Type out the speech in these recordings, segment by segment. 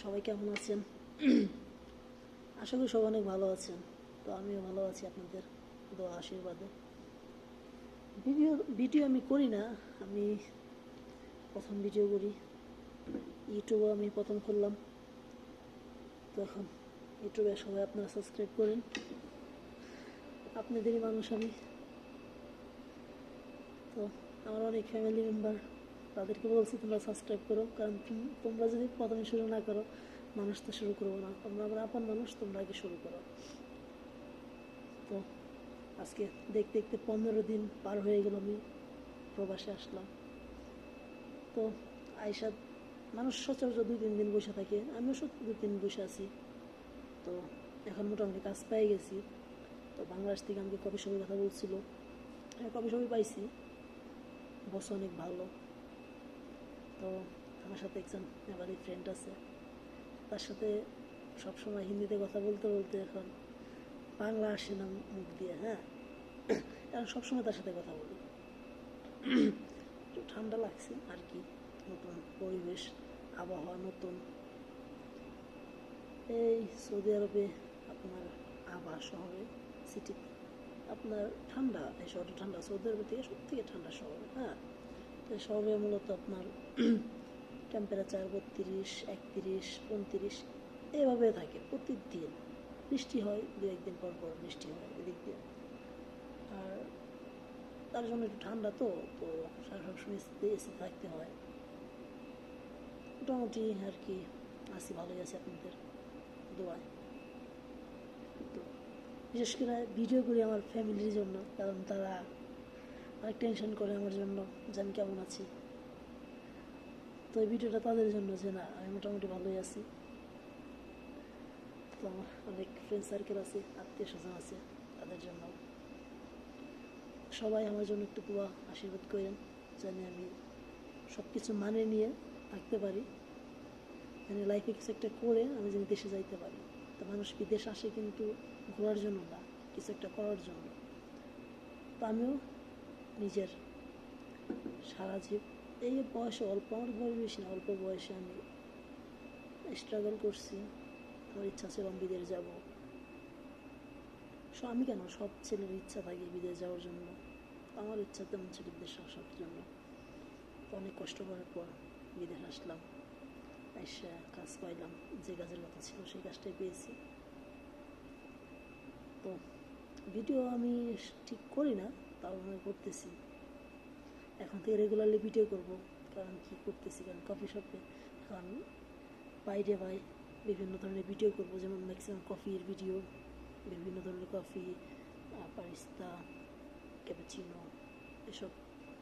সবাই কেমন আছেন? আশা করি সবাই অনেক ভালো আছেন। তো আমিও ভালো আছি আপনাদের দোয়া আশীর্বাদে। ভিডিও ভিডিও আমি করি না, আমি প্রথম ভিডিও করি। ইউটিউবে আমি প্রথম করলাম, তো এখন ইউটিউবে সবাই আপনারা সাবস্ক্রাইব করেন, আপনাদেরই মানুষ আমি। তো আমার অনেক ফ্যামিলি মেম্বার, তাদেরকে বলছি তোমরা সাবস্ক্রাইব করো, কারণ তোমরা যদি প্রথমে শুরু না করো মানুষ তো শুরু করবো না। তোমরা আমার আপন মানুষ, তোমরা আগে শুরু করো। তো আজকে দেখতে দেখতে 15 দিন পার হয়ে গেল, আমি প্রবাসে আসলাম। তো আইসা মানুষ সচরাচর 2-3 দিন বসে থাকে, আমিও সত্যি 2-3 দিন বসে আছি। তো এখন মোটামুটি কাজ পেয়ে গেছি। তো বাংলাদেশ থেকে আমাকে কফি শপের কথা বলছিল, হ্যাঁ কফি শপে পাইছি, বস অনেক ভালো। তো আমার সাথে একজন নেপালি ফ্রেন্ড আছে, তার সাথে সবসময় হিন্দিতে কথা বলতে বলতে এখন বাংলা আসে না মুখ দিয়ে। হ্যাঁ, এখন সবসময় তার সাথে কথা বলি। একটু ঠান্ডা লাগছে আর কি, নতুন পরিবেশ, আবহাওয়া নতুন। এই সৌদি আরবে আপনার আবহাওয়া শহরে, সিটি আপনার ঠান্ডা, এই শহরটা ঠান্ডা, সৌদি আরবের থেকে সব থেকে ঠান্ডা শহর। হ্যাঁ, তো শহরে মূলত আপনার টেম্পারেচার 32, 31, 29 এভাবে থাকে প্রতিদিন। বৃষ্টি হয় 2-1 দিন পর পর, বৃষ্টি হয় এদিক দিয়ে। আর তার জন্য একটু ঠান্ডা, তো তো সবসময় এসি থাকতে হয়। মোটামুটি আর কি আছি, ভালোই আছি আপনাদের দোয়ায়। তো বিশেষ করে ভিডিও করি আমার ফ্যামিলির জন্য, কারণ তারা অনেক টেনশন করে আমার জন্য যে আমি কেমন আছি। তো এই ভিডিওটা তাদের জন্য যে না আমি মোটামুটি ভালোই আছি। তো আমার অনেক ফ্রেন্ড সার্কেল আছে, আত্মীয় স্বজন আছে, তাদের জন্য সবাই আমার জন্য একটু দোয়া আশীর্বাদ করেন, যেন আমি সব কিছু মানে নিয়ে থাকতে পারি, মানে লাইফে কিছু একটা করে আমি যেন দেশে যাইতে পারি। তো মানুষ বিদেশ আসে কিন্তু ঘোরার জন্য না, কিছু একটা করার জন্য। তো আমিও নিজের সারা এই বয়সে, অল্প আমার বয়স বেশি না, অল্প বয়সে আমি স্ট্রাগল করছি। আমার ইচ্ছা ছিল আমি বিদেশ যাব, আমি কেন, সব ছেলের ইচ্ছা থাকে বিদেশ যাওয়ার জন্য। আমার ইচ্ছা তেমন ছিল বিদেশ আসার জন্য। অনেক কষ্ট করার পর বিদেশ আসলাম, এসে কাজ পাইলাম, যে কাজের কথা ছিল সেই কাজটাই পেয়েছি। তো ভিডিও আমি ঠিক করি না, তাও আমি করতেছি। এখন থেকে রেগুলারলি ভিডিও করব, কারণ কি করতেছি, কারণ কফি শপে এখন বাইরে ভাই বিভিন্ন ধরনের ভিডিও করব, যেমন ম্যাক্সিমাম কফির ভিডিও, বিভিন্ন ধরনের কফি, বারিস্তা, ক্যাপাচিনো, এসব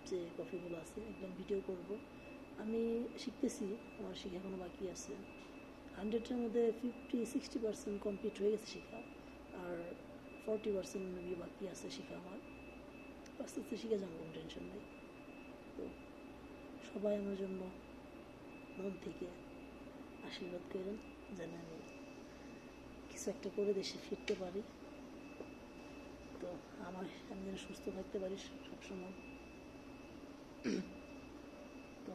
যে কফিগুলো আছে একদম ভিডিও করব। আমি শিখতেছি, আমার শিখা এখনও বাকি আছে। 100-এর মধ্যে 50-60% কমপ্লিট হয়ে গেছে শেখা, আর 40% মেবি বাকি আছে শেখা আমার। আস্তে আস্তে শিখে যাবো, কোনো টেনশন নেই। তো সবাই আমার জন্য মন থেকে আশীর্বাদ করেন, যেন আমি কিছু একটা করে দেশে ফিরতে পারি। তো আমি যেন সুস্থ থাকতে পারি সবসময়। তো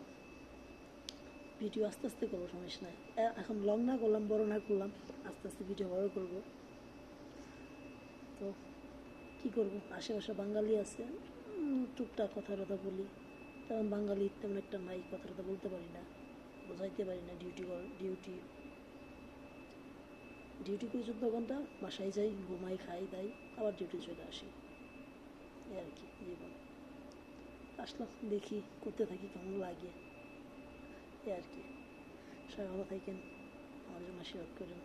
ভিডিও আস্তে আস্তে করবো, সমস্যা নাই। এখন লং না করলাম, বড় না করলাম, আস্তে আস্তে ভিডিও বড় করব। তো কী করব, আশেপাশে বাঙালি আছে, টুকটাক কথা টথা বলি। তেমন বাঙালি তেমন একটা নাই, কথা টথা বলতে পারি না, বোঝাইতে পারি না। ডিউটি ডিউটি করি 14 ঘন্টা, বাসায় যাই, ঘুমাই, খাই দাই, আবার ডিউটি চলে আসি। এই আর কি জীবন। আসলাম, দেখি করতে থাকি, কেমন লাগে, এই আর কি। সবাই ভালো থাকেন, আমার জন্য আশীর্বাদ করেন।